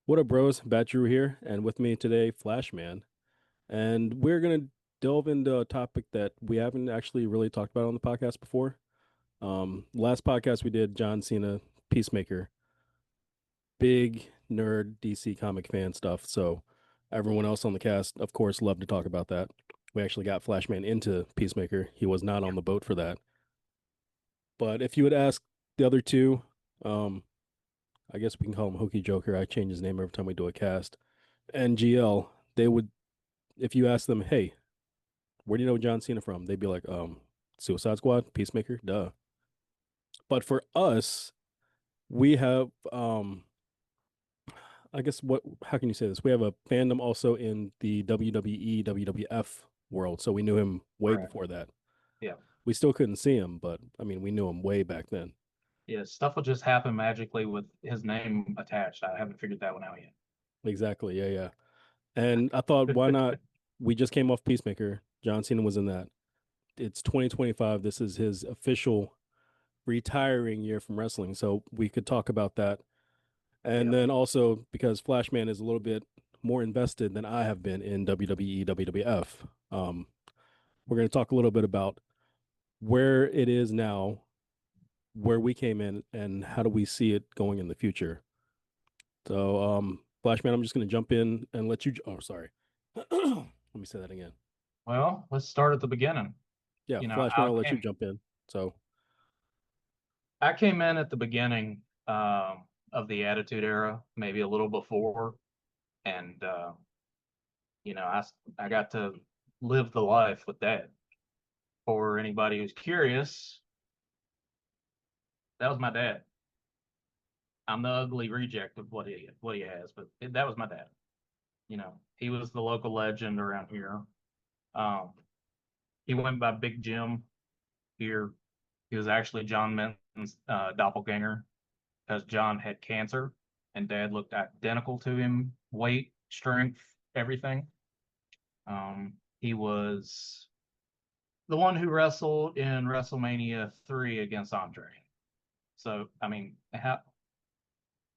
What up, bros? Bat Drew here, and with me today, Flashman. And we're gonna delve into a topic that we haven't actually really talked about on the podcast before. Last podcast we did John Cena, Peacemaker, big nerd DC comic fan stuff. So everyone else on the cast, of course, loved to talk about that. We actually got Flashman into Peacemaker. He was not on the boat for that. But if you would ask the other two, um, I guess we can call him Hokey Joker. I change his name every time we do a cast. And GL, they would if you ask them, hey, where do you know John Cena from? They'd be like, Suicide Squad, Peacemaker, duh. But for us, we have I guess what how can you say this? We have a fandom also in the WWE, WWF world. So we knew him way Right. before that. Yeah. We still couldn't see him, but I mean we knew him way back then. Yeah. Stuff will just happen magically with his name attached. I haven't figured that one out yet. Exactly. Yeah, yeah. And I thought, why not? We just came off Peacemaker. John Cena was in that. It's 2025. This is his official retiring year from wrestling. So we could talk about that. And Yeah. then also because Flashman is a little bit more invested than I have been in WWE, WWF. We're going to talk a little bit about where it is now, where we came in, and how do we see it going in the future. So, Flashman, I'm just going to jump in and let you. Oh, sorry. Let me say that again. Well, let's start at the beginning. Yeah, You know, Flashman, I I'll let you came jump in. So, I came in at the beginning of the Attitude Era, maybe a little before, and I got to live the life with that. For anybody who's curious, that was my dad. I'm the ugly reject of what he has, but that was my dad. He was the local legend around here. Um, he went by Big Jim here. He was actually John Menton's doppelganger because John had cancer and Dad looked identical to him, weight, strength, everything. He was the one who wrestled in WrestleMania 3 against Andre. So, I mean,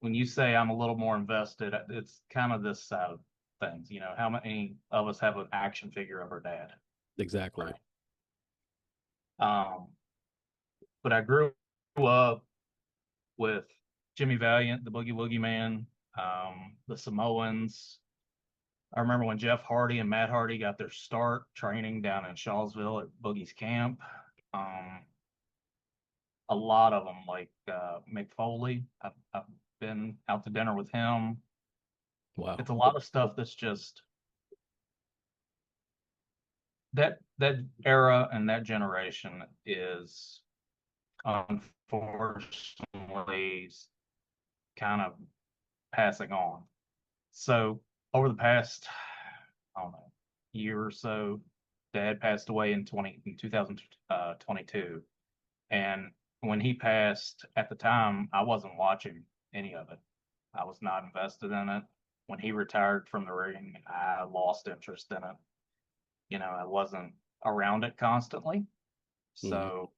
when you say I'm a little more invested, it's kind of this side of things. How many of us have an action figure of our dad? exactly. Right. Um, but I grew up with Jimmy Valiant, the Boogie Woogie Man, the Samoans. I remember when Jeff Hardy and Matt Hardy got their start training down in Shawsville at Boogie's camp. Um, a lot of them, like Mick Foley. I've been out to dinner with him. Wow. It's a lot of stuff that's just that era and that generation is unfortunately kind of passing on. So over the past, I don't know, year or so, Dad passed away in 2022, and when he passed, at the time, I wasn't watching any of it. I was not invested in it. When he retired from the ring, I lost interest in it. I wasn't around it constantly. Mhm. So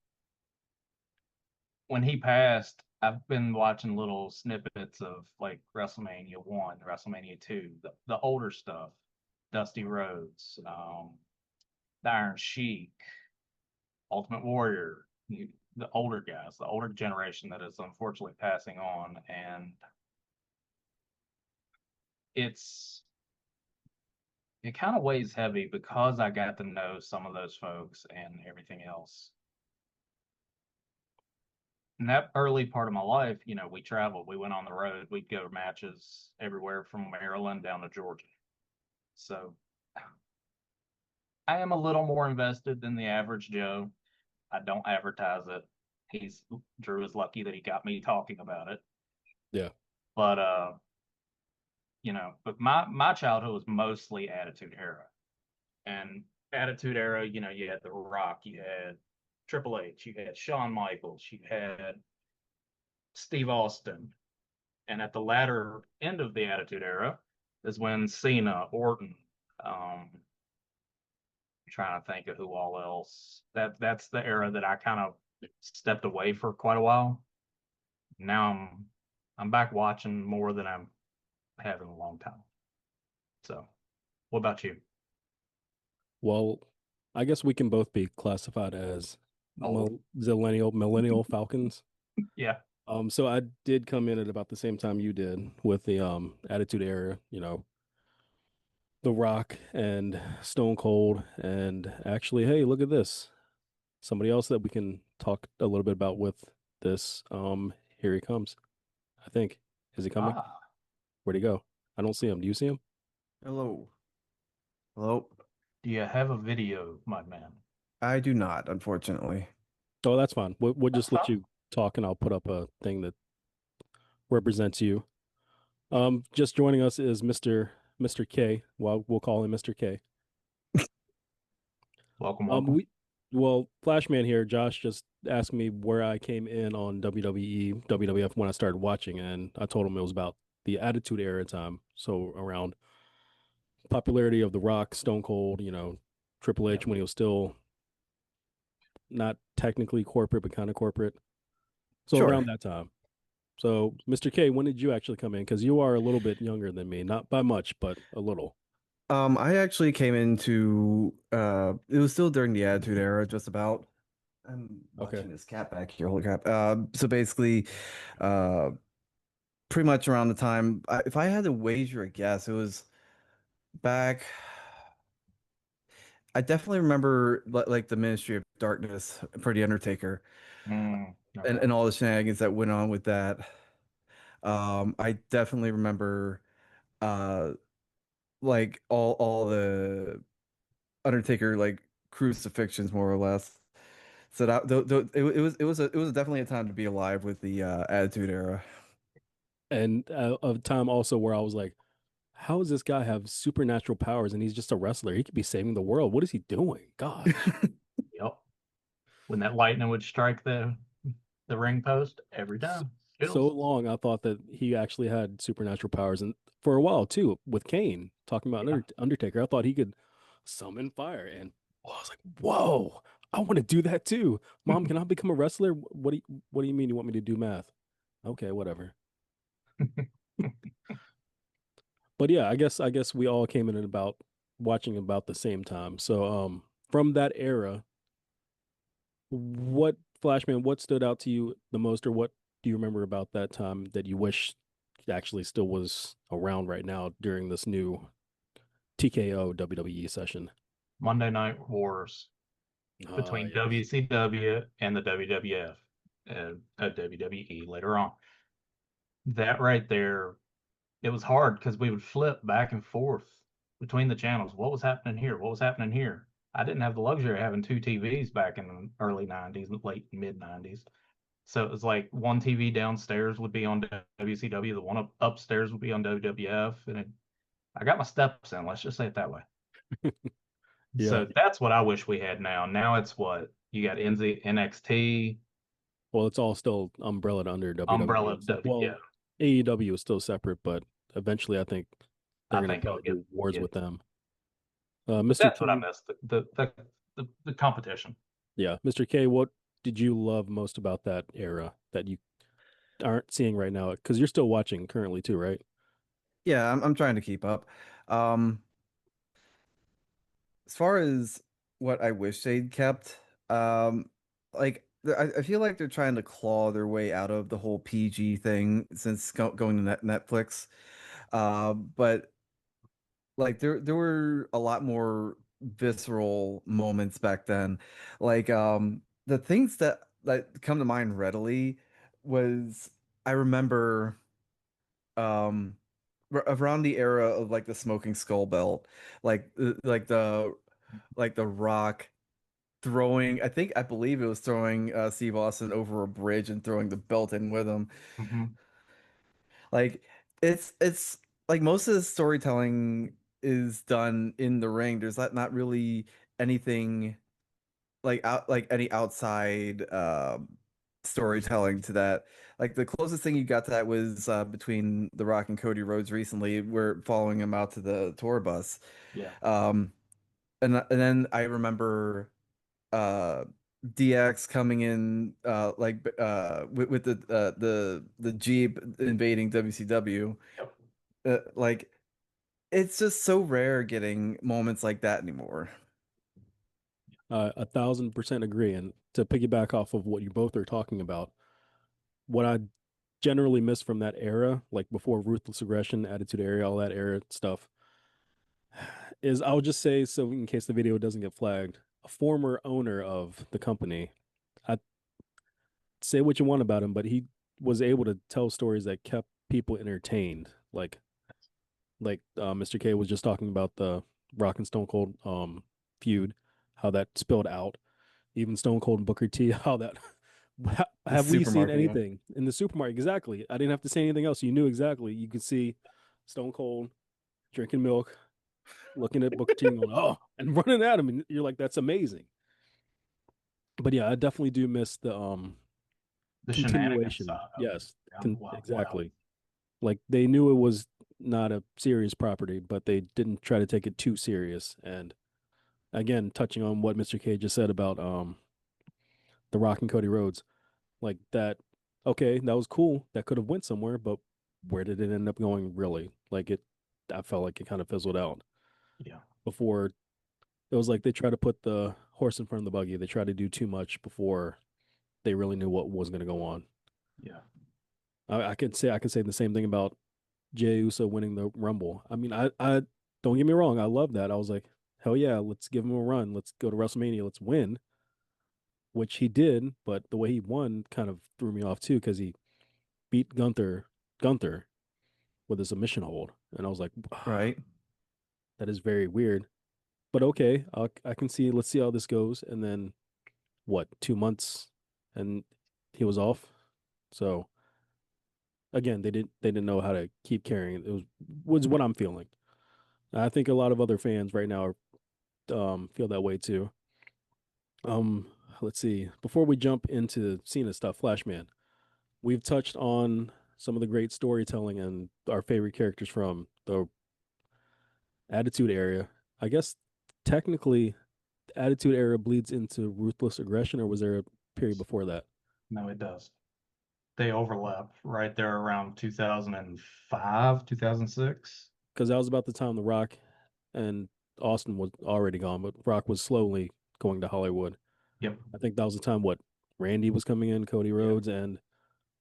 when he passed, I've been watching little snippets of like WrestleMania 1, WrestleMania 2, the older stuff, Dusty Rhodes, the Iron Sheik, Ultimate Warrior, the older guys, the older generation that is unfortunately passing on. And it's, it kind of weighs heavy because I got to know some of those folks and everything else. In that early part of my life, we traveled, we went on the road, we'd go to matches everywhere from Maryland down to Georgia. So I am a little more invested than the average Joe. I don't advertise it. Drew is lucky that he got me talking about it. Yeah. But but my childhood was mostly Attitude Era. And Attitude Era, you had The Rock, you had Triple H, you had Shawn Michaels, you had Steve Austin. And at the latter end of the Attitude Era is when Cena, Orton, trying to think of who all else. That's the era that I kind of stepped away for quite a while. Now I'm back watching more than I'm. have in a long time. So, what about you? Well, I guess we can both be classified as Old. millennial Falcons. Yeah. So I did come in at about the same time you did with the Attitude Era, The Rock and Stone Cold, and actually, hey, look at this. Somebody else that we can talk a little bit about with this. Here he comes. I think. Is he coming? Ah, Where'd he go? I don't see him. Do you see him? Hello. Hello. do you have a video, my man? I do not, unfortunately. Oh, that's fine. We'll That's just let fine. you talk, and I'll put up a thing that represents you. Just joining us is Mr. K. Well, we'll call him Mr. K. Welcome, Um, welcome. we well, Flashman here. Josh just asked me where I came in on WWE, WWF when I started watching, and I told him it was about the Attitude Era time. So around popularity of The Rock, Stone Cold, Triple Yep. H when he was still not technically corporate, but kind of corporate. So Sure. around that time. So, Mr. K, when did you actually come in? Because you are a little bit younger than me, not by much, but a little. I actually came into it was still during the Attitude Era, just about. I'm Okay. watching this cat back here. Holy crap. So basically, uh pretty much around the time if I had to wager a guess, it was back. I definitely remember like the Ministry of Darkness for the Undertaker Okay. and all the shenanigans that went on with that. I definitely remember uh like all the Undertaker like crucifixions more or less. So that it was definitely a time to be alive with the Attitude Era. And a time also where I was like, how does this guy have supernatural powers and he's just a wrestler? He could be saving the world. What is he doing? Gosh. Yep. When that lightning would strike the ring post every S- time. So Chills. long, I thought that he actually had supernatural powers. And for a while, too, with Kane talking about Yeah. Undertaker, I thought he could summon fire. And I was like, whoa, I want to do that too. Mom, can I become a wrestler? What do you mean you want me to do math? Okay, whatever. But yeah, I guess we all came in at about watching about the same time. So from that era, what Flashman, what stood out to you the most, or what do you remember about that time that you wish actually still was around right now during this new TKO WWE session? Monday Night Wars Ah, between yes. WCW and the WWF and WWE later on. That right there, it was hard because we would flip back and forth between the channels. What was happening here? What was happening here? I didn't have the luxury of having two TVs back in the early 90s, late mid 90s. So it was like one TV downstairs would be on WCW, the one upstairs would be on WWF, and I got my steps in. Let's just say it that way. Yeah. So that's what I wish we had now. Now it's what you got NXT, Well, it's all still umbrellaed under Umbrella WWE. So, W. Yeah, well, AEW is still separate, but eventually I think they're I going to think it'll probably do wars get. with them. But Mr. that's what I K, miss the competition. yeah, Mr. K, what did you love most about that era that you aren't seeing right now? Because you're still watching currently too, right? Yeah, I'm trying to keep up. Um, as far as what I wish they'd kept, like I feel like they're trying to claw their way out of the whole PG thing since going to Netflix. But like there were a lot more visceral moments back then. Like the things that come to mind readily was I remember um around the era of like the smoking skull belt, like the Rock throwing, I believe it was throwing Steve Austin over a bridge and throwing the belt in with him. Hmm. Like it's like most of the storytelling is done in the ring. There's not really anything like any outside storytelling to that. Like the closest thing you got to that was between The Rock and Cody Rhodes recently, where following him out to the tour bus. Yeah. Um, and then I remember uh DX coming in with the Jeep invading WCW. Yep. Like it's just so rare getting moments like that anymore. 1,000% agree. And to piggyback off of what you both are talking about, what I generally miss from that era, like before Ruthless Aggression, Attitude Era, all that era stuff, is I'll just say, so in case the video doesn't get flagged, a former owner of the company, I say what you want about him, but he was able to tell stories that kept people entertained. Mr. K was just talking about the Rock and Stone Cold feud, how that spilled out. Even Stone Cold and Booker T, how that The have we seen supermarket one. anything in the supermarket? Exactly. I didn't have to say anything else. You knew exactly. You could see Stone Cold drinking milk, looking at Booker T and going, oh, and running at him. And you're like, that's amazing. But yeah, I definitely do miss the The shenanigans continuation. side of it. Yes, Wow. exactly. Like they knew it was not a serious property, but they didn't try to take it too serious. And again, touching on what Mr. K just said about the Rock and Cody Rhodes, like that. Okay, that was cool. That could have went somewhere, but where did it end up going? Really, like it. I felt like it kind of fizzled out Yeah. before. It was like they tried to put the horse in front of the buggy. They tried to do too much before they really knew what was going to go on. Yeah. I could say the same thing about Jey Uso winning the Rumble. I mean, I don't get me wrong. I love that. I was like, hell yeah, let's give him a run. Let's go to WrestleMania. Let's win, which he did. But the way he won kind of threw me off too because he beat Gunther with a submission hold, and I was like, Right. that is very weird. But okay, I can see. Let's see how this goes. And then what? 2 months, and he was off. So again, they didn't know how to keep carrying it. It was what I'm feeling. I think a lot of other fans right now feel that way too. Um, let's see. Before we jump into Cena stuff, Flashman, we've touched on some of the great storytelling and our favorite characters from the Attitude Era. I guess technically, the Attitude Era bleeds into Ruthless Aggression, or was there a period before that? No, it does. They overlap right there around 2005, 2006. Because that was about the time The Rock and Austin was already gone, but Rock was slowly going to Hollywood. Yep. I think that was the time what Randy was coming in, Cody Yep. Rhodes, and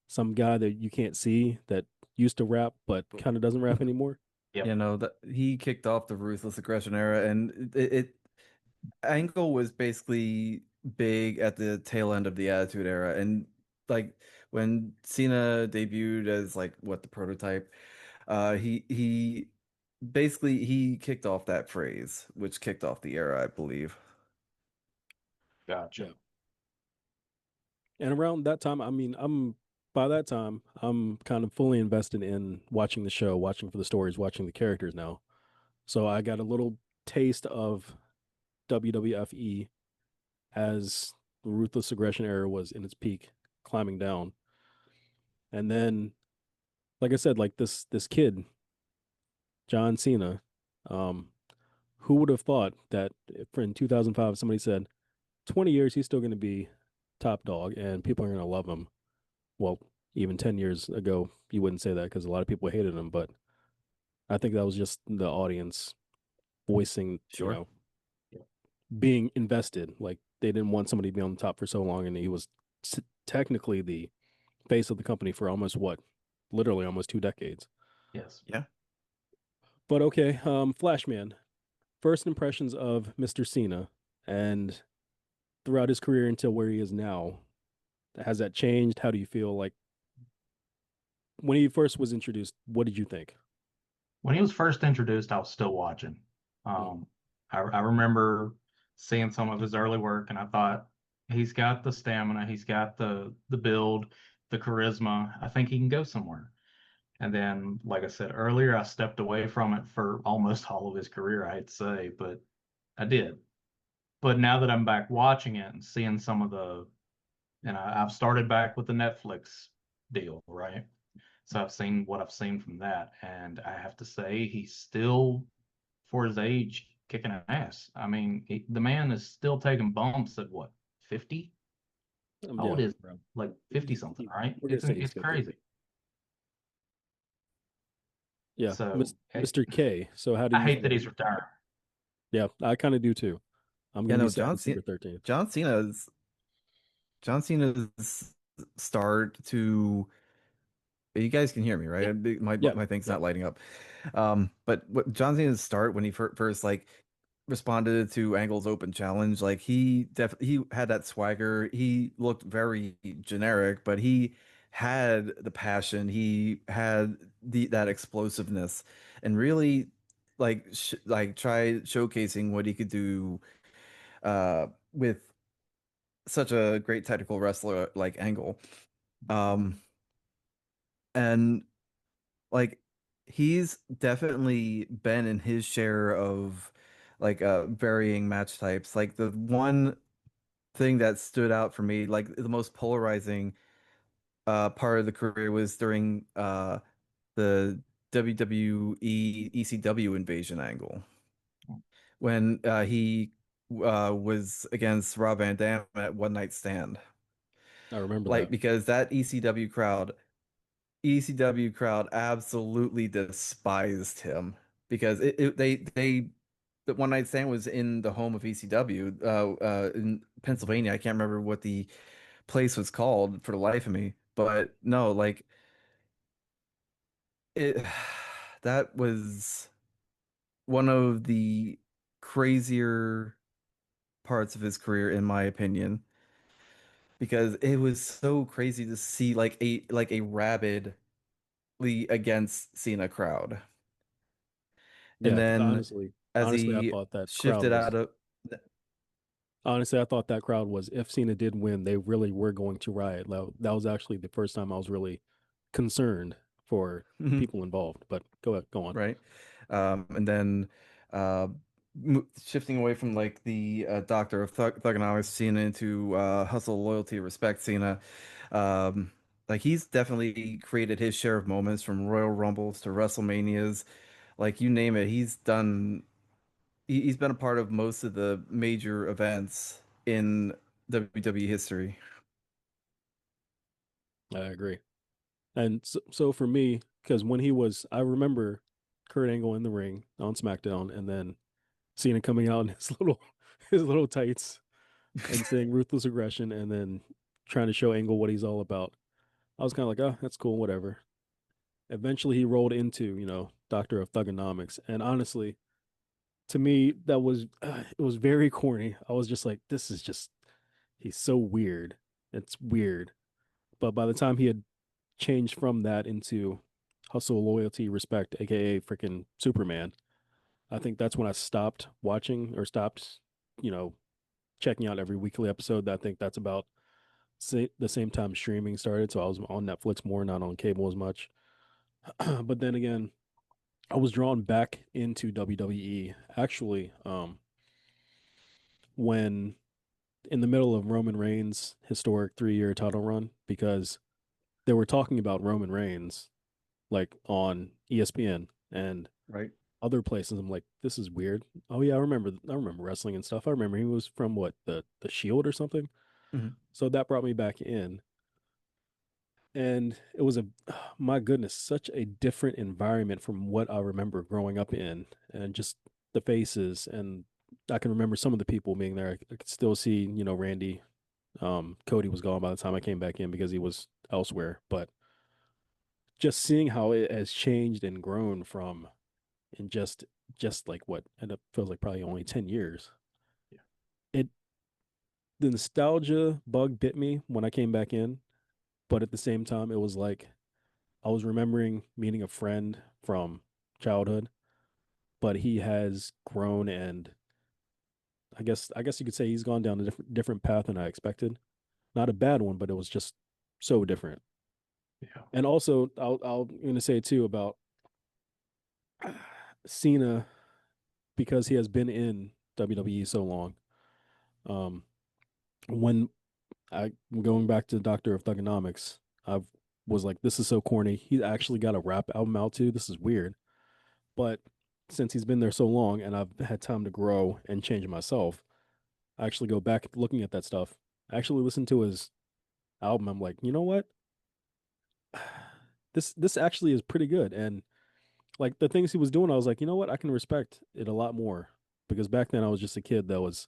some guy that you can't see that used to rap but kind of doesn't rap anymore. Yep. You know that he kicked off the ruthless aggression era, and it Angle was basically big at the tail end of the Attitude Era, and like when Cena debuted as like what the prototype, he basically he kicked off that phrase, which kicked off the era, I believe. Gotcha. Yeah. And around that time, I mean, I'm by that time, I'm kind of fully invested in watching the show, watching for the stories, watching the characters now. So I got a little taste of WWFE as the Ruthless Aggression era was in its peak, climbing down. And then, like I said, like this kid, John Cena, um, who would have thought that if in 2005 somebody said 20 years he's still going to be top dog and people are going to love him. Well, even 10 years ago you wouldn't say that because a lot of people hated him, but I think that was just the audience voicing, Sure. being invested. Like they didn't want somebody to be on the top for so long, and he was technically the face of the company for almost what, literally almost 2 decades. Yes. Yeah. But okay, Flashman. First impressions of Mr. Cena, and throughout his career until where he is now, has that changed? How do you feel like when he first was introduced? What did you think? When he was first introduced, I was still watching. Mm. Um, I remember seeing some of his early work, and I thought he's got the stamina, he's got the build, the charisma. I think he can go somewhere. And then, like I said earlier, I stepped away from it for almost all of his career, I hate to say, but I did. But now that I'm back watching it and seeing some of and I've started back with the Netflix deal, right? So I've seen what I've seen from that, and I have to say he's still, for his age, kicking ass. I mean, the man is still taking bumps at what, 50? How old Yeah, is he, bro? Like 50 something, right? we're gonna It's say he's it's 50. crazy. Yeah, So Mr. K. So how do I you hate that feel? he's retiring. Yeah, I kind of do too. I'm Yeah, gonna be no, sad December 13th. John Cena's John Cena's start to you guys can hear me, right? Yeah. Yeah, My thing's yeah. not lighting up. But what John Cena's start when he first like responded to Angle's open challenge, like he had that swagger. He looked very generic, but he had the passion. He had the that explosiveness, and really like tried showcasing what he could do with such a great technical wrestler like Angle. Um, and like he's definitely been in his share of varying match types. Like the one thing that stood out for me, like the most polarizing part of the career was during the WWE ECW invasion angle when he was against Rob Van Dam at One Night Stand. I remember Like that. because that ECW crowd absolutely despised him because they the One Night Stand was in the home of ECW in Pennsylvania. I can't remember what the place was called for the life of me, but no, like it that was one of the crazier parts of his career in my opinion because it was so crazy to see like a rabidly against Cena crowd. And Yeah, because then as honestly, I he thought that crowd shifted was out of honestly, I thought that crowd was if Cena did win, they really were going to riot. That was actually the first time I was really concerned for the Mhm, people involved. But go on. right? And then uh, shifting away from like the Doctor of Thugonomics Cena into Hustle, Loyalty, Respect Cena. Um, like he's definitely created his share of moments from Royal Rumbles to WrestleManias. Like you name it, he's been a part of most of the major events in WWE history. I agree. And so for me, because when he was, I remember Kurt Angle in the ring on SmackDown, and then Cena coming out in his little his little tights and saying ruthless aggression, and then trying to show Angle what he's all about. I was kind of like, oh, that's cool, whatever. Eventually, he rolled into Doctor of Thugonomics, and honestly, to me, that was it was very corny. I was just like, this is just he's so weird. It's weird. But by the time he had changed from that into hustle, loyalty, respect, aka freaking Superman, I think that's when I stopped watching or stopped, you know, checking out every weekly episode. I think that's about the same time streaming started. So I was on Netflix more, not on cable as much. But then again, I was drawn back into WWE actually when in the middle of Roman Reigns' historic 3-year title run because they were talking about Roman Reigns like on ESPN and Right. other places. I'm like, this is weird. Oh yeah, I remember wrestling and stuff. I remember he was from what, the Shield or something. Mhm. So that brought me back in. And it was my goodness, such a different environment from what I remember growing up in and just the faces. And I can remember some of the people being there. I could still see, Randy. Cody was gone by the time I came back in because he was elsewhere. But just seeing how it has changed and grown from in just like what ended up feels like probably only 10 years. Yeah. It The nostalgia bug bit me when I came back in, but at the same time it was like I was remembering meeting a friend from childhood, but he has grown and I guess you could say he's gone down a different path than I expected. Not a bad one, but it was just so different. Yeah. And also I'm gonna say too about Cena because he has been in WWE so long. Um, when I'm going back to Doctor of Thugonomics, I was like, this is so corny. He actually got a rap album out too. This is weird. But since he's been there so long and I've had time to grow and change myself, I actually go back looking at that stuff. I actually listen to his album. I'm like, you know what? This actually is pretty good. And like the things he was doing, I was like, you know what? I can respect it a lot more because back then I was just a kid that was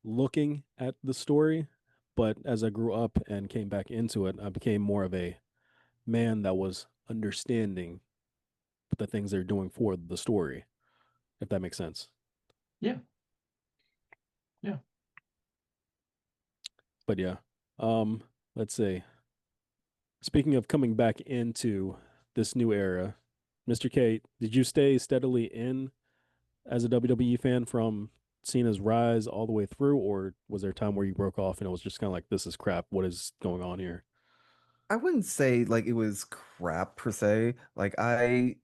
looking at the story. But as I grew up and came back into it, I became more of a man that was understanding the things they're doing for the story, if that makes sense. Yeah, yeah. But yeah, let's see. Speaking of coming back into this new era, Mr. K, did you stay steadily in as a WWE fan from Cena's rise all the way through, or was there a time where you broke off and it was just kind of like, this is crap? What is going on here? I wouldn't say like it was crap per se. Like I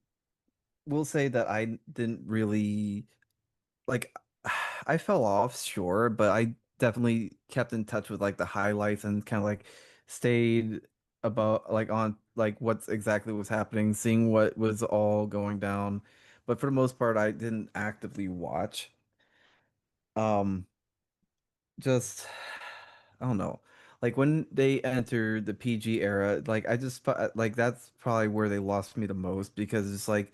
will say that I didn't really like I fell off, sure, but I definitely kept in touch with like the highlights and kind of like stayed about like on like what's exactly was happening, seeing what was all going down. But for the most part, I didn't actively watch. Um, just I don't know. Like when they entered the PG era, like I just like that's probably where they lost me the most because it's like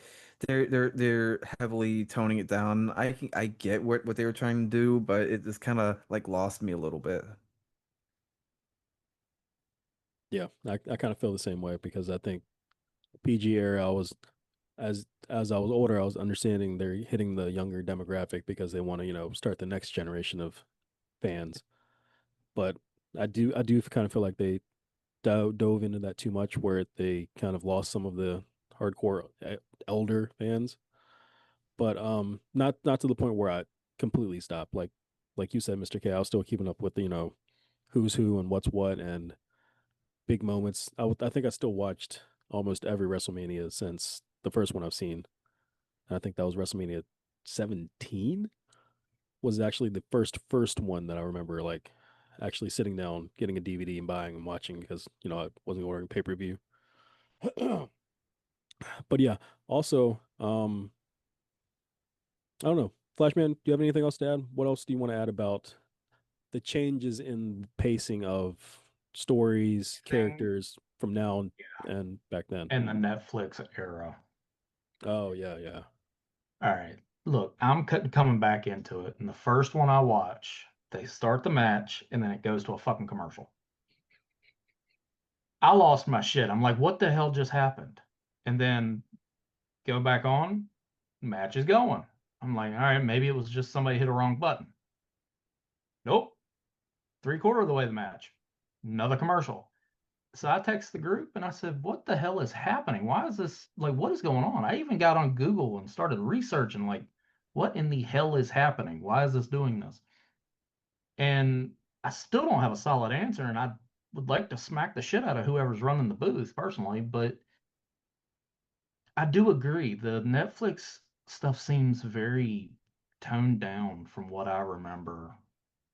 they're heavily toning it down. I get what they were trying to do, but it just kind of like lost me a little bit. Yeah, I kind of feel the same way because I think PG era, I was as I was older, I was understanding they're hitting the younger demographic because they want to, start the next generation of fans. But I do kind of feel like they dove into that too much, where they kind of lost some of the hardcore elder fans. But not to the point where I completely stopped. Like you said, Mr. K, I was still keeping up with the, who's who and what's what and big moments. I think I still watched almost every WrestleMania since the first one I've seen. And I think that was WrestleMania 17 was actually the first one that I remember like actually sitting down, getting a DVD and buying and watching because, I wasn't ordering pay-per-view. But yeah, also, I don't know. Flashman, do you have anything else to add? What else do you want to add about the changes in pacing of stories, Thing characters from now and back then? in the Netflix era. Oh yeah, yeah. All right. Look, I'm coming back into it. And the first one I watch, they start the match and then it goes to a fucking commercial. I lost my shit. I'm like, what the hell just happened? And then go back on, match is going. I'm like, all right, maybe it was just somebody hit a wrong button. Nope. Three-quarter of the way the match. Another commercial. So I text the group and I said, what the hell is happening? Why is this like what is going on? I even got on Google and started researching like what in the hell is happening? Why is this doing this? And I still don't have a solid answer, and I would like to smack the shit out of whoever's running the booth personally, but I do agree the Netflix stuff seems very toned down from what I remember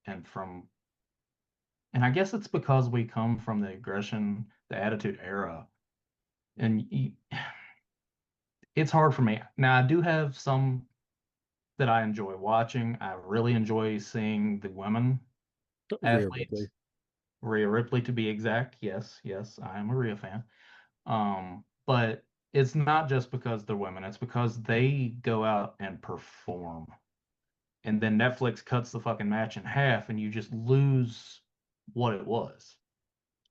and from and I guess it's because we come from the aggression, the attitude era, and it's hard for me. Now I do have some that I enjoy watching. I really enjoy seeing the women Rhea Ripley. athletes. Rhea Ripley to be exact. Yes, yes, I am a Rhea fan. But it's not just because they're women, it's because they go out and perform. And then Netflix cuts the fucking match in half and you just lose what it was.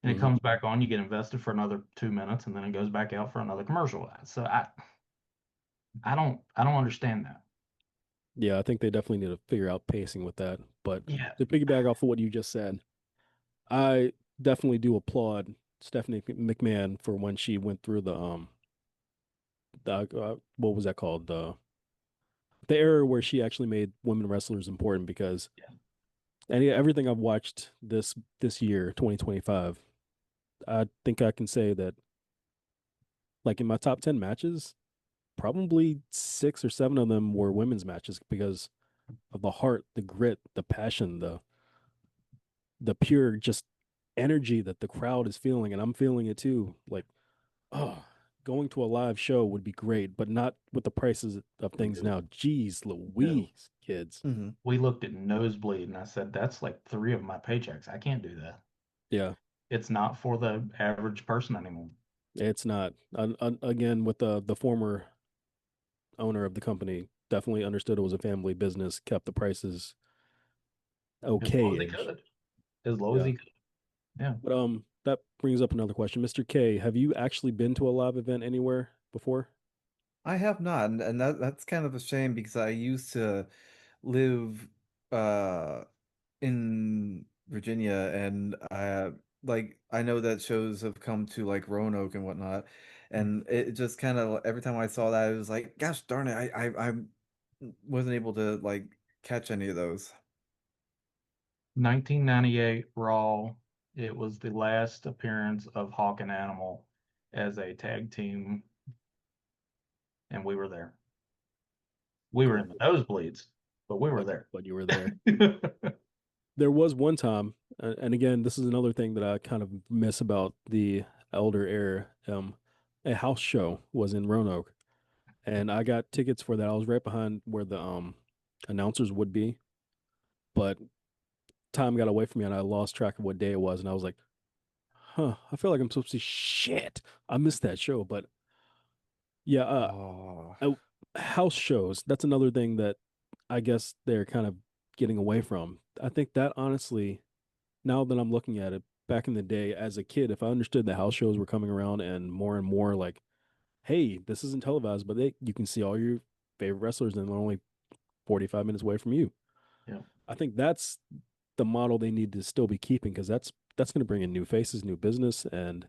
And it Hmm. comes back on, you get invested for another 2 minutes, and then it goes back out for another commercial. So I don't understand that. Yeah, I think they definitely need to figure out pacing with that. But Yeah. to piggyback off of what you just said, I definitely do applaud Stephanie McMahon for when she went through the what was that called, the era where she actually made women wrestlers important because Yeah. everything I've watched this year 2025, I think I can say that like in my top 10 matches, probably 6 or 7 of them were women's matches because of the heart, the grit, the passion, the pure just energy that the crowd is feeling, and I'm feeling it too. Like, oh, going to a live show would be great, but not with the prices of things No. now. Jeez No. Louise, kids. Hmm. We looked at Nosebleed and I said, that's like three of my paychecks. I can't do that. Yeah. It's not for the average person anymore. It's not. Again, with the former owner of the company, definitely understood it was a family business, kept the prices As low as he okay-ish. could. As low as Yeah. he could. Yeah. But that brings up another question. Mr. K, have you actually been to a live event anywhere before? I have not, and that's kind of a shame because I used to live uh in Virginia, and I know that shows have come to like Roanoke and whatnot, and it just kind of every time I saw that, it was like, gosh darn it, I wasn't able to like catch any of those. 1998 Raw. It was the last appearance of Hawk and Animal as a tag team, and we were there. We were in Cool. the nosebleeds, but we were But there. but you were there. There was one time, and again, this is another thing that I kind of miss about the elder era. A house show was in Roanoke, and I got tickets for that. I was right behind where the announcers would be, but time got away from me, and I lost track of what day it was, and I was like, "Huh, I feel like I'm supposed to see shit. I missed that show." But yeah, Oh, house shows. That's another thing that I guess they're kind of getting away from. I think that honestly, now that I'm looking at it, back in the day as a kid, if I understood the house shows were coming around and more like, hey, this isn't televised, but you can see all your favorite wrestlers and they're only 45 minutes away from you. Yeah. I think that's the model they need to still be keeping because that's going to bring in new faces, new business, and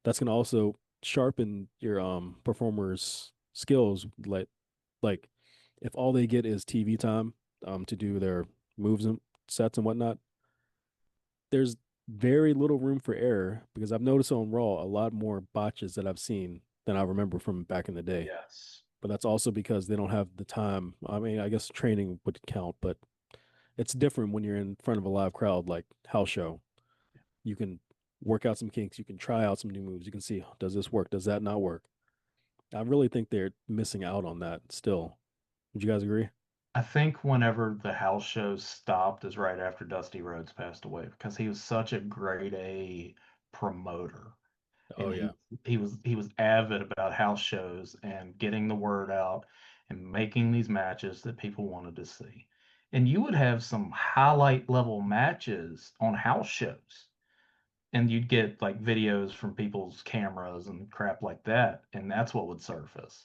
that's going to also sharpen your performers' skills. Like if all they get is TV time to do their moves and sets and whatnot, there's very little room for error because I've noticed on Raw a lot more botches that I've seen than I remember from back in the day. Yes. But that's also because they don't have the time. I mean, I guess training would count, but it's different when you're in front of a live crowd like house show. You can work out some kinks, you can try out some new moves, you can see does this work, does that not work. I really think they're missing out on that still. Would you guys agree? I think whenever the house shows stopped is right after Dusty Rhodes passed away because he was such a grade A promoter. Oh And yeah. he was avid about house shows and getting the word out and making these matches that people wanted to see. And you would have some highlight level matches on house shows. And you'd get like videos from people's cameras and crap like that, and that's what would surface.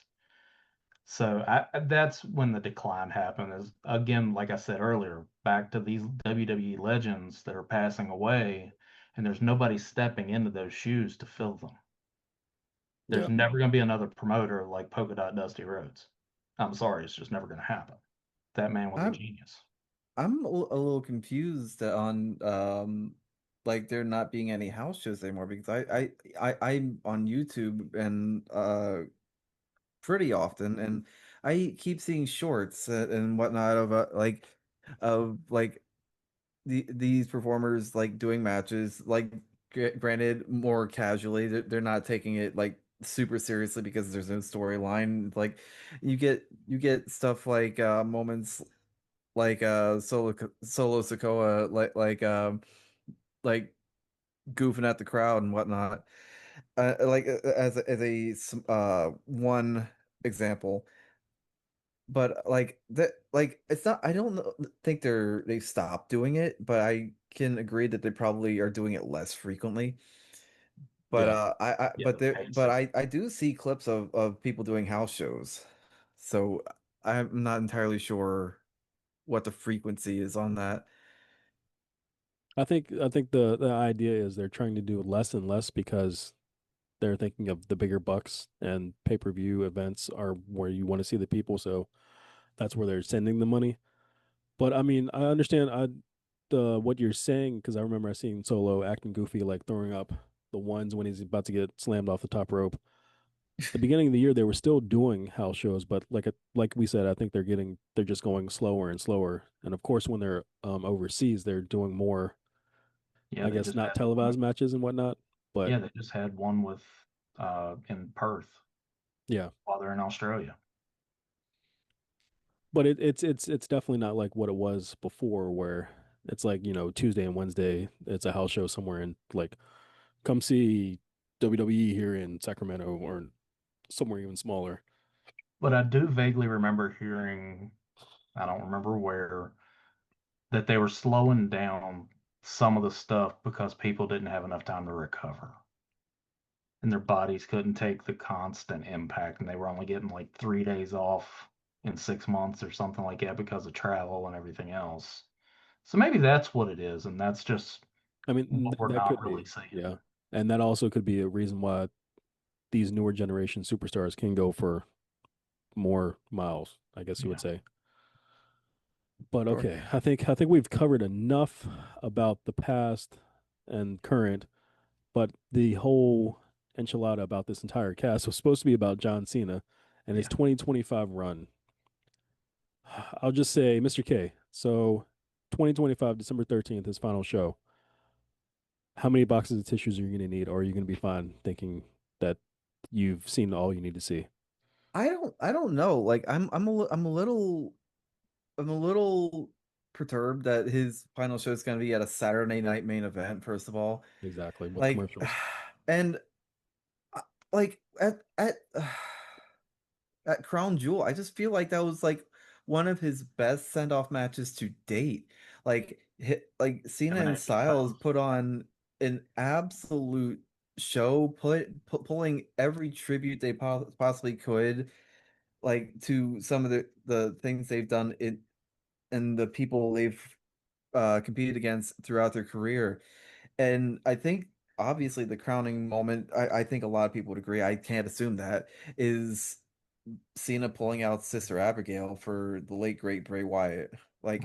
So that's when the decline happened. Is again, like I said earlier, back to these WWE legends that are passing away, and there's nobody stepping into those shoes to fill them. There's Yeah. never going to be another promoter like Polka Dot Dusty Rhodes. I'm sorry, it's just never going to happen. That man was a I'm genius. a little confused on like there not being any house shows anymore because I'm on YouTube and pretty often, and I keep seeing shorts and whatnot of like these performers like doing matches, like granted more casually. They're not taking it like super seriously because there's no storyline. Like you get stuff like moments like Solo Sokoa like goofing at the crowd and whatnot. As one example, but like that like it's not I don't know, think they stopped doing it, but I can agree that they probably are doing it less frequently. But Yeah. Yeah, the but pacing. I do see clips of people doing house shows. So I'm not entirely sure what the frequency is on that. I think the idea is they're trying to do less and less because they're thinking of the bigger bucks and pay-per-view events are where you want to see the people, so that's where they're sending the money. But I mean, I understand the what you're saying because I remember I seeing Solo acting goofy, like throwing up the ones when he's about to get slammed off the top rope. The beginning of the year they were still doing house shows, but like we said, I think they're just going slower and slower. And of course, when they're overseas, they're doing more, Yeah, I they guess, just not had one. televised matches and whatnot. But Yeah, they just had one with in Perth yeah, while they're in Australia. but it's definitely not like what it was before, where it's like Tuesday and Wednesday, it's a house show somewhere, and like come see WWE here in Sacramento or somewhere even smaller. But I do vaguely remember hearing, I don't remember where, that they were slowing down some of the stuff because people didn't have enough time to recover. And their bodies couldn't take the constant impact, and they were only getting like 3 days off in 6 months or something like that because of travel and everything else. So maybe that's what it is, and that's just I mean, what we're that not could really be, seeing. yeah. And that also could be a reason why these newer generation superstars can go for more miles, I guess you would Yeah. say. But Sure. okay, I think we've covered enough about the past and current, but the whole enchilada about this entire cast was supposed to be about John Cena and his Yeah. 2025 run. I'll just say, Mr. K. So, 2025, December 13th, his final show. How many boxes of tissues are you going to need, or are you going to be fine thinking that you've seen all you need to see? I don't know. Like I'm a little perturbed that his final show is going to be at a Saturday night main event, first of all. Exactly, with Like, commercials. and like at Crown Jewel, I just feel like that was like one of his best send-off matches to date. Like Cena and Elimination Styles Chamber. put on an absolute show, pulling every tribute they possibly could, like to some of the things they've done and the people they've competed against throughout their career. And I think obviously the crowning moment, I think a lot of people would agree, I can't assume that, is Cena pulling out Sister Abigail for the late great Bray Wyatt. Like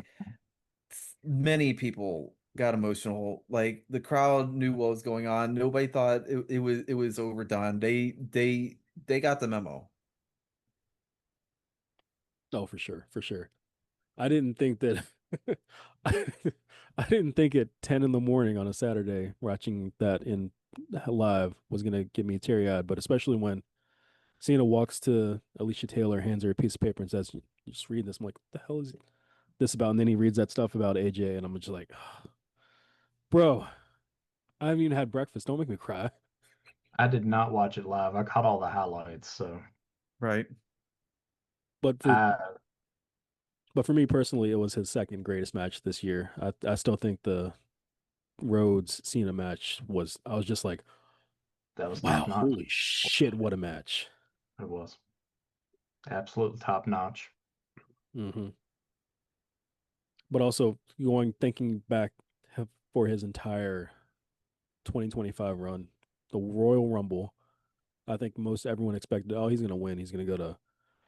many people got emotional. Like the crowd knew what was going on. Nobody thought it was overdone. They got the memo. Oh, for sure, for sure. I didn't think that. I didn't think at 10 in the morning on a Saturday watching that in live was gonna get me teary eyed, but especially when Cena walks to Alicia Taylor, hands her a piece of paper, and says, "Just read this." I'm like, "What the hell is this about?" And then he reads that stuff about AJ, and I'm just like, "Bro, I haven't even had breakfast. Don't make me cry." I did not watch it live. I caught all the highlights, so Right. But for I but for me personally, it was his second greatest match this year. I still think the Rhodes Cena match was. I was just like, that was "Wow, top notch. holy shit, what a match!" It was absolutely top notch. Hmm. But also going thinking back for his entire 2025 run, the Royal Rumble. I think most everyone expected, oh, he's gonna win. He's gonna go to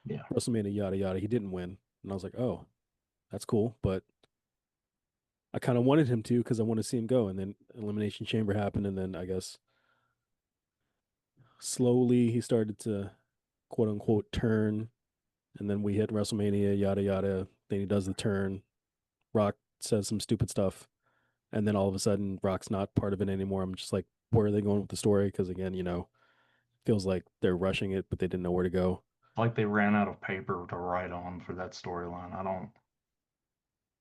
Yeah. WrestleMania, yada yada. He didn't win, and I was like, oh, that's cool. But I kind of wanted him to because I want to see him go. And then Elimination Chamber happened, and then I guess slowly he started to quote unquote turn, and then we hit WrestleMania, yada yada. Then he does the turn. Rock says some stupid stuff, and then all of a sudden, Rock's not part of it anymore. I'm just like, where are they going with the story? Because again, feels like they're rushing it, but they didn't know where to go. Like they ran out of paper to write on for that storyline. I don't,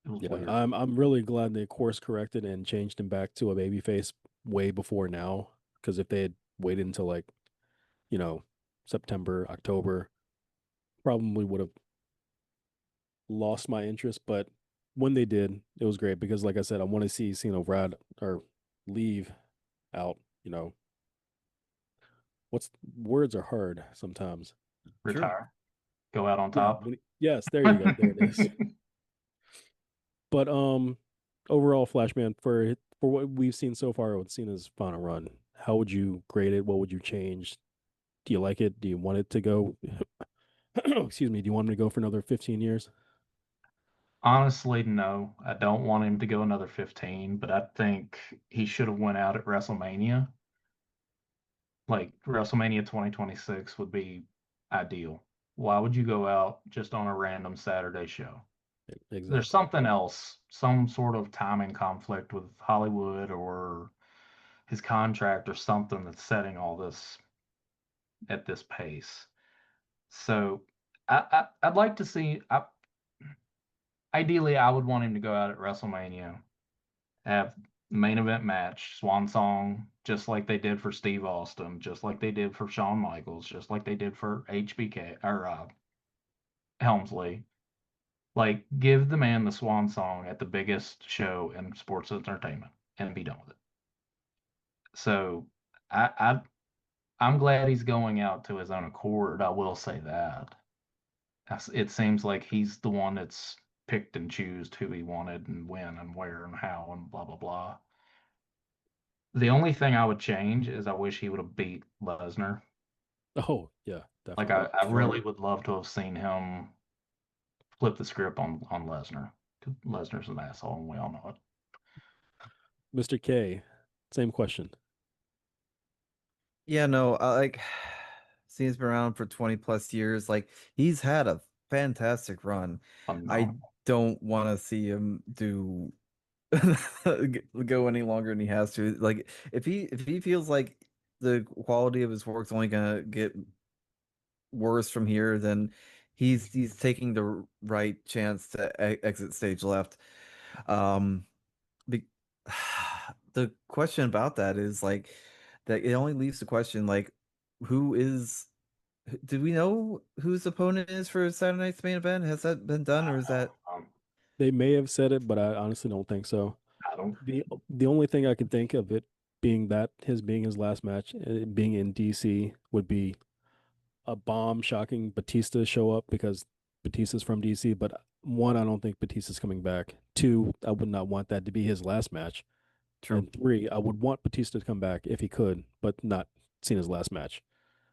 it was Yeah, weird. I'm really glad they course corrected and changed him back to a babyface way before now. Because if they had waited until like, you know, September, October, probably would have lost my interest. But when they did, it was great because, like I said, I want to see Cena ride or leave out. What's words are hard sometimes. True. Retire, go out on Yeah. top. Yes, there you go. There it is. But overall, Flashman for what we've seen so far with Cena's final run, how would you grade it? What would you change? Do you like it? Do you want it to go? Excuse me. Do you want him to go for another 15 years? Honestly, no. I don't want him to go another 15, but I think he should have went out at WrestleMania. Like WrestleMania 2026 would be ideal. Why would you go out just on a random Saturday show? There's Exactly. something else, some sort of timing conflict with Hollywood or his contract or something that's setting all this at this pace. So I'd like to see. Ideally, I would want him to go out at WrestleMania, have main event match, swan song, just like they did for Steve Austin, just like they did for Shawn Michaels, just like they did for HBK or Helmsley. Like, give the man the swan song at the biggest show in sports entertainment and be done with it. So I'm glad he's going out to his own accord. I will say that. It seems like he's the one that's picked and choose who he wanted and when and where and how and blah blah blah. The only thing I would change is I wish he would have beat Lesnar. Oh, yeah, Like definitely. I really would love to have seen him flip the script on Lesnar. 'Cause Lesnar's an asshole and we all know it. Mr. K, same question. Yeah, no, like Cena's been around for 20 plus years. Like he's had a fantastic run. I Phenomenal. don't want to see him do go any longer than he has to. Like if he feels like the quality of his work's only gonna get worse from here, then he's taking the right chance to exit stage left. Um, be the question about that is like that it only leaves the question like who is do we know who his opponent is for Saturday night's main event? Has that been done or is that They may have said it, but I honestly don't think so. I don't. The only thing I could think of it being that his being his last match, being in DC would be a bomb shocking Batista show up because Batista's from DC. But one, I don't think Batista's coming back. Two, I would not want that to be his last match. true? And three, I would want Batista to come back if he could, but not Cena's last match.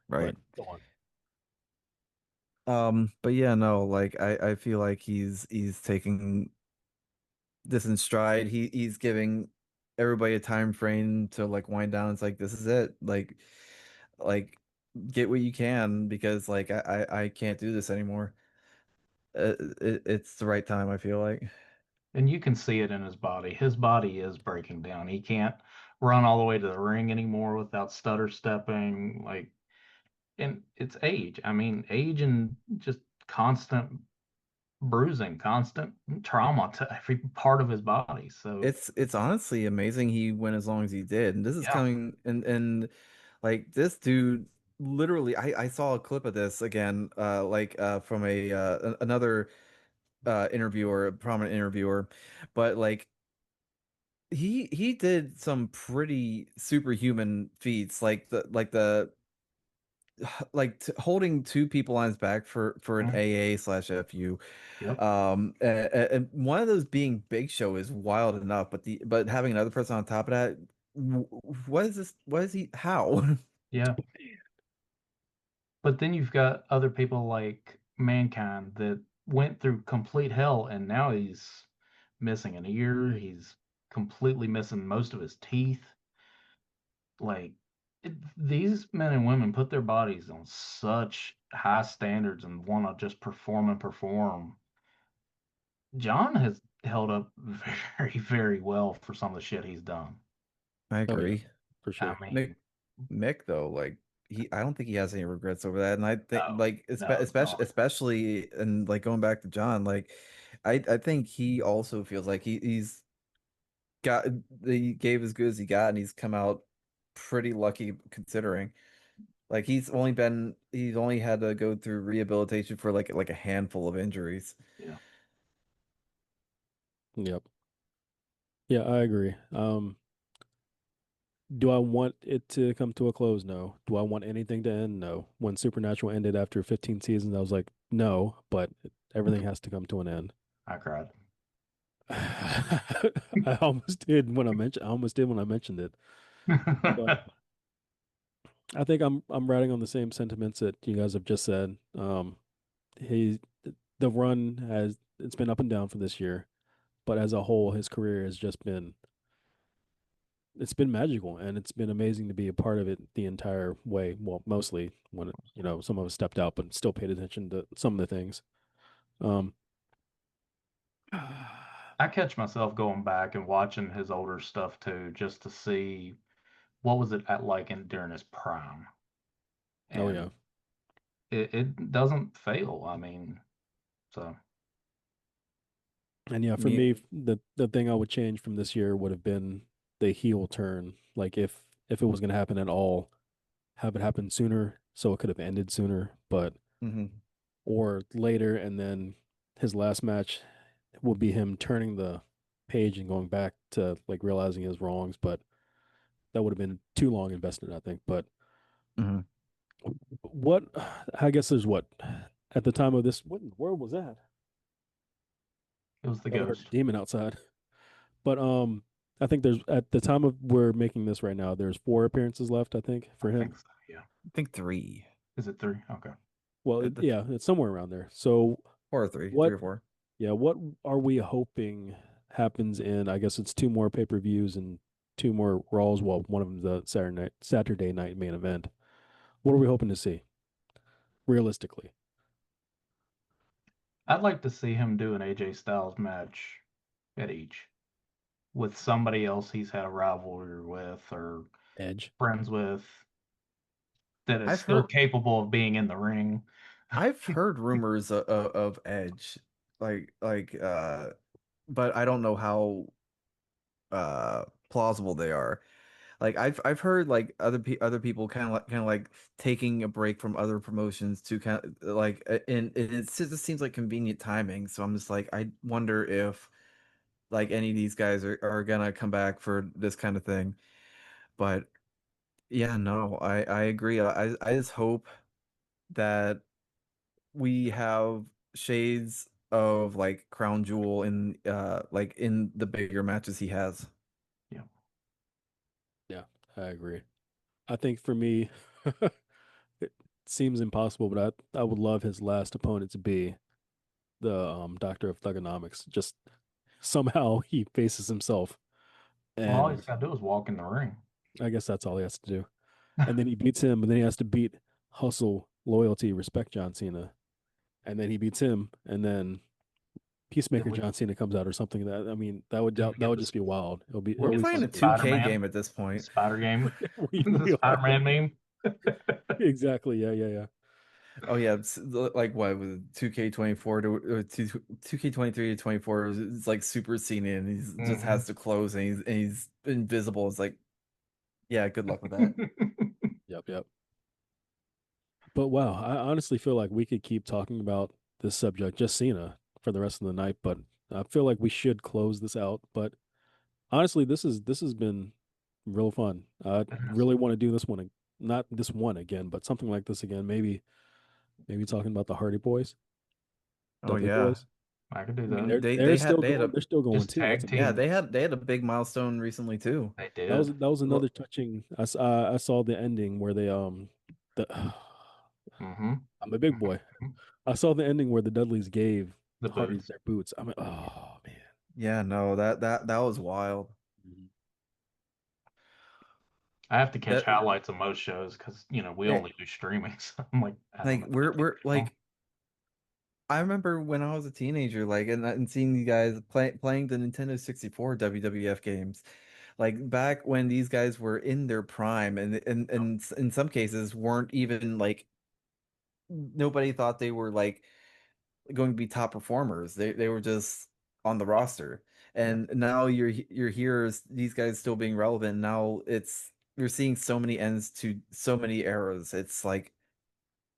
Right. But go on. But yeah, no, like I feel like he's taking this in stride. He's giving everybody a time frame to like wind down. It's like this is it. Like get what you can because like I can't do this anymore. It's the right time, I feel like. And you can see it in his body. His body is breaking down. He can't run all the way to the ring anymore without stutter stepping. Like, and it's age. I mean, age and just constant bruising, constant trauma to every part of his body. So, It's honestly amazing he went as long as he did. And this is yeah. coming and like this dude literally I saw a clip of this again from another interviewer, a prominent interviewer, but like he did some pretty superhuman feats like the holding two people on his back for an Mhm. AA/FU. Yep. And one of those being Big Show is wild enough, but having another person on top of that, what is this? What is he? How? Yeah. But then you've got other people like Mankind that went through complete hell and now he's missing an ear. He's completely missing most of his teeth. Like these men and women put their bodies on such high standards and want to just perform and perform. John has held up very, very well for some of the shit he's done. I Oh yeah, agree. for I sure. Mick mean, Mick though, like I don't think he has any regrets over that, and I think no, like no, God. especially and like going back to John, like I think he also feels like he's got he gave as good as he got, and he's come out pretty lucky considering. Like he's only had to go through rehabilitation for like a handful of injuries. Yeah. Yep. Yeah, I agree. Do I want it to come to a close? No. Do I want anything to end? No. When Supernatural ended after 15 seasons, I was like, no, but everything has to come to an end. I cried. I almost did when I mentioned it. But I think I'm riding on the same sentiments that you guys have just said. He the run has it's been up and down for this year, but as a whole, his career has just been it's been magical and it's been amazing to be a part of it the entire way. Well, mostly when some of us stepped out, but still paid attention to some of the things. Um, I catch myself going back and watching his older stuff too, just to see what was it at like during his prime. oh yeah, And it doesn't fail. I mean, so and yeah, for Me, me, the thing I would change from this year would have been the heel turn. Like if it was going to happen at all, have it happen sooner so it could have ended sooner, but Hmm. or later, and then his last match will be him turning the page and going back to like realizing his wrongs, but that would have been too long invested, I think. But Hmm. what I guess there's what at the time of this, what in the world was that? It was the Thought I heard a ghost. demon outside. But I think there's at the time of we're making this right now, there's four appearances left, I think, I for him. think so. Yeah. I think three. Is it three? Okay. Well, The yeah, it's somewhere around there. So four or three, three what or four. yeah, what are we hoping happens in I guess it's two more pay-per-views and two more Raws, well, one of them the Saturday night main event. What are we hoping to see realistically? I'd like to see him do an AJ Styles match at each with somebody else he's had a rivalry with or Edge. friends with that is I've still heard capable of being in the ring. I've heard rumors of Edge, like but I don't know how plausible they are. Like I've heard like other people kind of like taking a break from other promotions to kind of like and just seems like convenient timing. So I'm just like I wonder if like any of these guys are gonna come back for this kind of thing. But yeah, no, I agree. I just hope that we have shades of like Crown Jewel in like in the bigger matches he has. Yeah. Yeah, I agree. I think for me, it seems impossible, but I would love his last opponent to be the Doctor of Thugonomics. Just somehow he faces himself, Well, all he's and got to do is walk in the ring. I guess that's all he has to do. And then he beats him, and then he has to beat Hustle, Loyalty, Respect John Cena, and then he beats him, and then Then Peacemaker we John Cena comes out or something. That I mean, that would then we that get would just be wild. we We're It'll get be playing fun a to watch. Spider 2K Man, game at this the point. Spider Game, the We Spider are Man meme. exactly. Yeah, yeah, yeah. Oh yeah, like what was 2K24 to 2K23 to 24 it's like Super Cena and he's just has Hmm. to close and he's invisible. It's like yeah, good luck with that. Yep, yep. But wow, I honestly feel like we could keep talking about this subject, just Cena, for the rest of the night. But I feel like we should close this out. But honestly, this has been real fun. I It is. really want to do this one, not this one again, but something like this again. Maybe talking about the Hardy Boys, Oh Dudley yeah. Boys. I could do I mean that. they had they had a They're still going Just too. That's tag yeah, amazing. team. they had a big milestone recently too. They did. That was another Well, touching. I saw the ending where they the Hmm. I'm a big boy. Hmm. I saw the ending where the Dudleys gave The the Hardys boots. their boots. I'm like, oh man. yeah, no, that was wild. Mhm. I have to catch That highlights of most shows because we eh, only do streaming. So I'm like, I don't like know. I can't we're recall. like I remember when I was a teenager, like, and seeing you guys playing the Nintendo 64 WWF games, like back when these guys were in their prime, and in some cases weren't even like nobody thought they were like going to be top performers. They were just on the roster, Yeah. and now you're here, these guys still being relevant. Now you're seeing so many ends to so many eras. It's like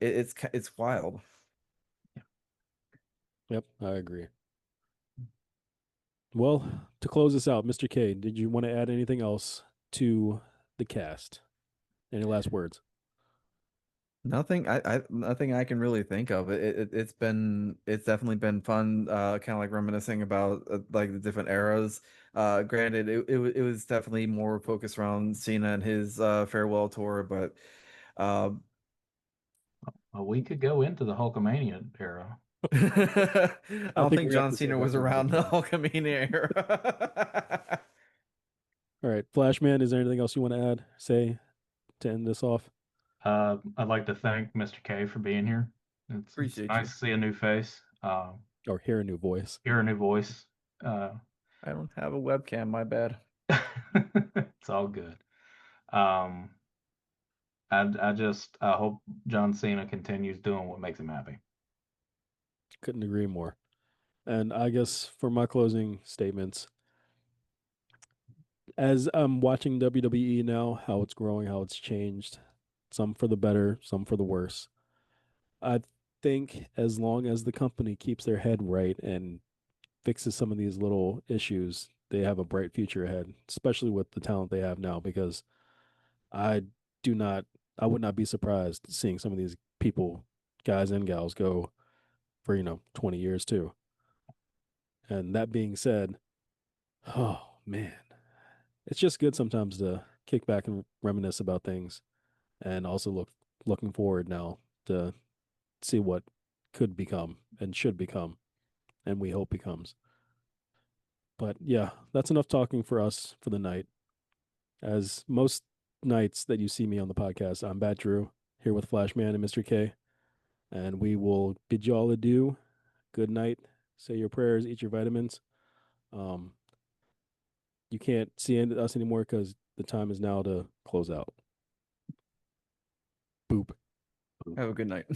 it's wild. Yep, I agree. Well, to close this out, Mr. K, did you want to add anything else to the cast? Any last words? Nothing I can really think of. It's definitely been fun, kind of like reminiscing about like the different eras. Granted, it was definitely more focused around Cena and his farewell tour, but uh, Well, we could go into the Hulkamania era. I I don't think think we have John to save Cena that was for another around the time. Hulkamania era. All right, Flashman, is there anything else you want to add, say to end this off? I'd like to thank Mr. K for being here. It's Appreciate nice you. to see a new face, Or hear a new voice? hear a new voice. I don't have a webcam, my bad. It's all good. Um, I hope John Cena continues doing what makes him happy. Couldn't agree more. And I guess for my closing statements, as I'm watching WWE now, how it's growing, how it's changed, some for the better, some for the worse. I think as long as the company keeps their head right and fixes some of these little issues, they have a bright future ahead, especially with the talent they have now. Because I do not, I would not be surprised seeing some of these people, guys and gals, go for 20 years too. And that being said, oh man, it's just good sometimes to kick back and reminisce about things, and also looking forward now to see what could become and should become, and we hope becomes. But yeah, that's enough talking for us for the night. As most nights that you see me on the podcast, I'm Bat Drew here with Flashman and Mr. K, and we will bid you all adieu. Good night. Say your prayers, eat your vitamins. Um, you can't see us anymore because the time is now to close out. Boop. Have a good night.